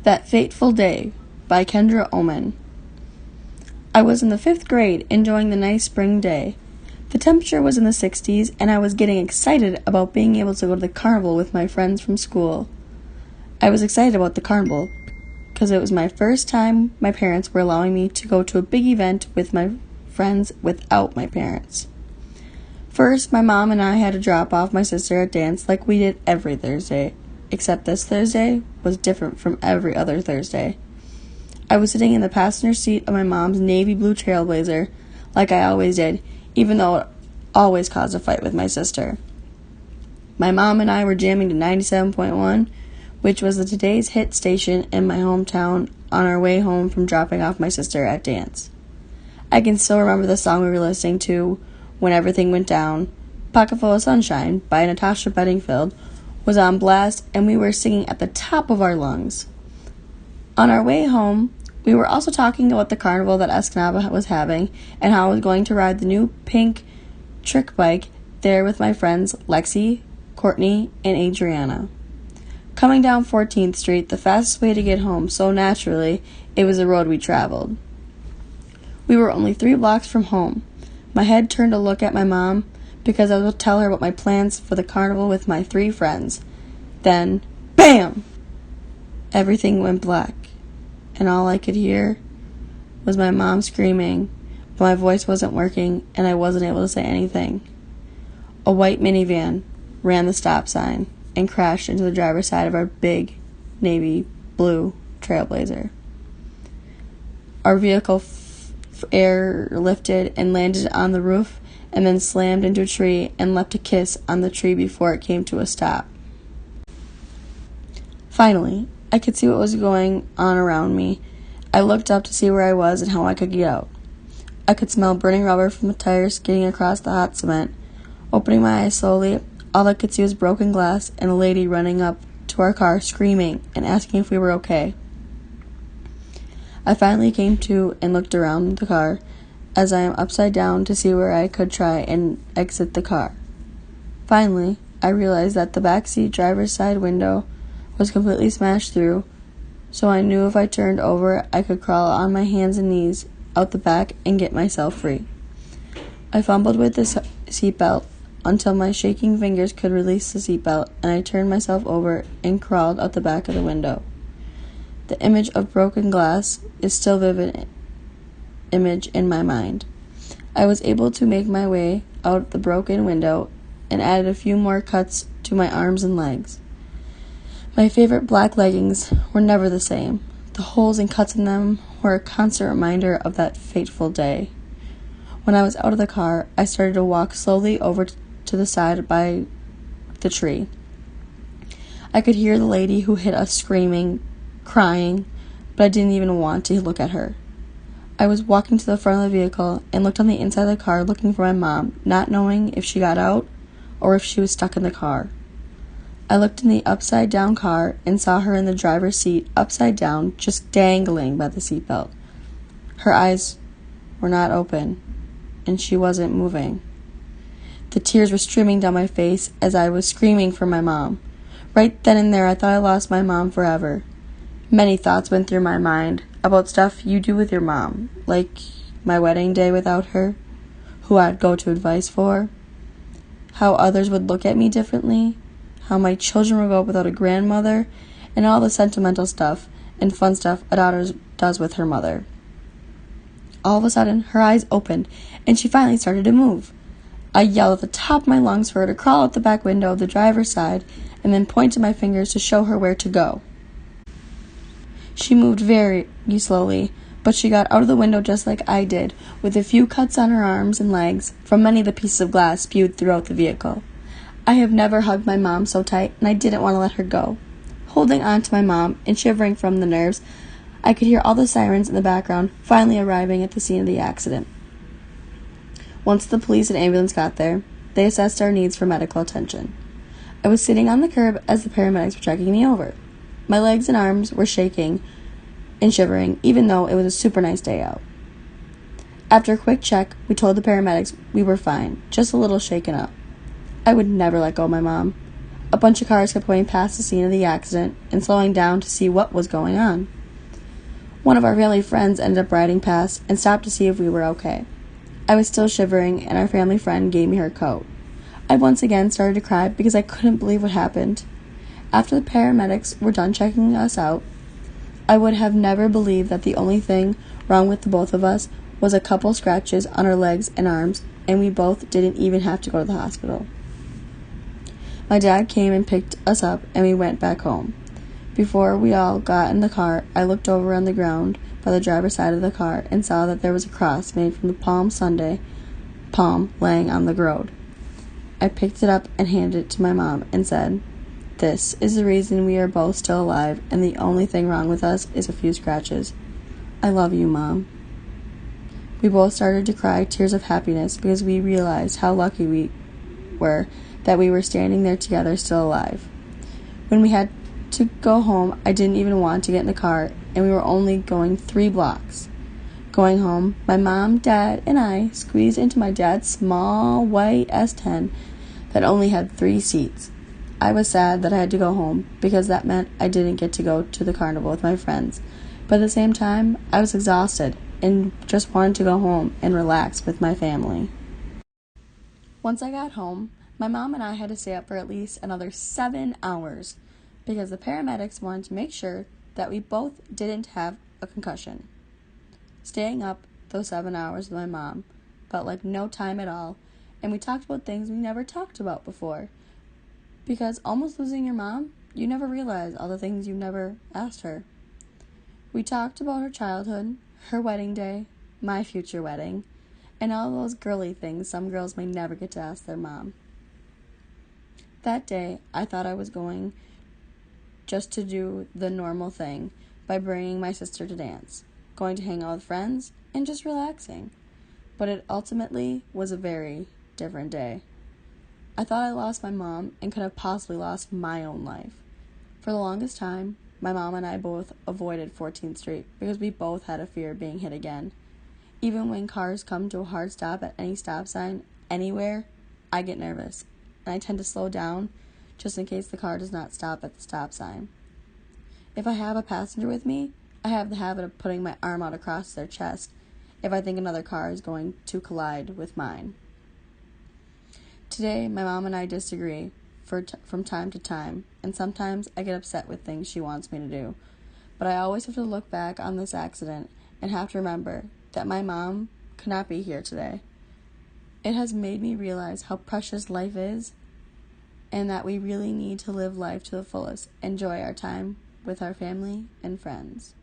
That Fateful Day by Kendra Omen. I was in the 5th grade, enjoying the nice spring day. The temperature was in the 60s, and I was getting excited about being able to go to the carnival with my friends from school. I was excited about the carnival because it was my first time my parents were allowing me to go to a big event with my friends without my parents. First, my mom and I had to drop off my sister at dance like we did every Thursday, except this Thursday was different from every other Thursday. I was sitting in the passenger seat of my mom's navy blue Trailblazer, like I always did, even though it always caused a fight with my sister. My mom and I were jamming to 97.1, which was the today's hit station in my hometown, on our way home from dropping off my sister at dance. I can still remember the song we were listening to when everything went down. Pocketful of Sunshine by Natasha Bedingfield was on blast, and we were singing at the top of our lungs. On our way home, we were also talking about the carnival that Escanaba was having and how I was going to ride the new pink trick bike there with my friends Lexi, Courtney, and Adriana. Coming down 14th Street, the fastest way to get home, so naturally, it was the road we traveled. We were only 3 blocks from home. My head turned to look at my mom because I would tell her about my plans for the carnival with my 3 friends. Then, BAM! Everything went black, and all I could hear was my mom screaming, but my voice wasn't working and I wasn't able to say anything. A white minivan ran the stop sign and crashed into the driver's side of our big navy blue Trailblazer. Our vehicle air lifted and landed on the roof and then slammed into a tree and left a kiss on the tree before it came to a stop. Finally, I could see what was going on around me. I looked up to see where I was and how I could get out. I could smell burning rubber from the tires skidding across the hot cement. Opening my eyes slowly, all I could see was broken glass and a lady running up to our car screaming and asking if we were okay. I finally came to and looked around the car as I am upside down to see where I could try and exit the car. Finally, I realized that the backseat driver's side window was completely smashed through, so I knew if I turned over, I could crawl on my hands and knees out the back and get myself free. I fumbled with the seatbelt until my shaking fingers could release the seatbelt, and I turned myself over and crawled out the back of the window. The image of broken glass is still a vivid image in my mind. I was able to make my way out the broken window and added a few more cuts to my arms and legs. My favorite black leggings were never the same. The holes and cuts in them were a constant reminder of that fateful day. When I was out of the car, I started to walk slowly over to the side by the tree. I could hear the lady who hit us screaming, crying, but I didn't even want to look at her. I was walking to the front of the vehicle and looked on the inside of the car looking for my mom, not knowing if she got out or if she was stuck in the car. I looked in the upside-down car and saw her in the driver's seat, upside down, just dangling by the seatbelt. Her eyes were not open, and she wasn't moving. The tears were streaming down my face as I was screaming for my mom. Right then and there, I thought I lost my mom forever. Many thoughts went through my mind about stuff you do with your mom, like my wedding day without her, who I'd go to advice for, how others would look at me differently, how my children would grow up without a grandmother, and all the sentimental stuff and fun stuff a daughter does with her mother. All of a sudden, her eyes opened, and she finally started to move. I yelled at the top of my lungs for her to crawl out the back window of the driver's side and then pointed my fingers to show her where to go. She moved very slowly, but she got out of the window just like I did, with a few cuts on her arms and legs from many of the pieces of glass spewed throughout the vehicle. I have never hugged my mom so tight, and I didn't want to let her go. Holding on to my mom and shivering from the nerves, I could hear all the sirens in the background finally arriving at the scene of the accident. Once the police and ambulance got there, they assessed our needs for medical attention. I was sitting on the curb as the paramedics were checking me over. My legs and arms were shaking and shivering, even though it was a super nice day out. After a quick check, we told the paramedics we were fine, just a little shaken up. I would never let go of my mom. A bunch of cars kept going past the scene of the accident and slowing down to see what was going on. One of our family friends ended up riding past and stopped to see if we were okay. I was still shivering, and our family friend gave me her coat. I once again started to cry because I couldn't believe what happened. After the paramedics were done checking us out, I would have never believed that the only thing wrong with the both of us was a couple scratches on our legs and arms, and we both didn't even have to go to the hospital. My dad came and picked us up, and we went back home. Before we all got in the car, I looked over on the ground by the driver's side of the car and saw that there was a cross made from the Palm Sunday palm laying on the road. I picked it up and handed it to my mom and said, "This is the reason we are both still alive, and the only thing wrong with us is a few scratches. I love you, Mom." We both started to cry tears of happiness because we realized how lucky we were that we were standing there together still alive. When we had to go home, I didn't even want to get in the car, and we were only going 3 blocks. Going home, my mom, dad, and I squeezed into my dad's small white S10 that only had 3 seats. I was sad that I had to go home because that meant I didn't get to go to the carnival with my friends, but at the same time, I was exhausted and just wanted to go home and relax with my family. Once I got home, my mom and I had to stay up for at least another 7 hours because the paramedics wanted to make sure that we both didn't have a concussion. Staying up those 7 hours with my mom felt like no time at all, and we talked about things we never talked about before. Because almost losing your mom, you never realize all the things you never asked her. We talked about her childhood, her wedding day, my future wedding, and all those girly things some girls may never get to ask their mom. That day, I thought I was going just to do the normal thing by bringing my sister to dance, going to hang out with friends, and just relaxing. But it ultimately was a very different day. I thought I lost my mom and could have possibly lost my own life. For the longest time, my mom and I both avoided 14th Street because we both had a fear of being hit again. Even when cars come to a hard stop at any stop sign, anywhere, I get nervous, and I tend to slow down just in case the car does not stop at the stop sign. If I have a passenger with me, I have the habit of putting my arm out across their chest if I think another car is going to collide with mine. Today, my mom and I disagree from time to time, and sometimes I get upset with things she wants me to do. But I always have to look back on this accident and have to remember that my mom could not be here today. It has made me realize how precious life is and that we really need to live life to the fullest, enjoy our time with our family and friends.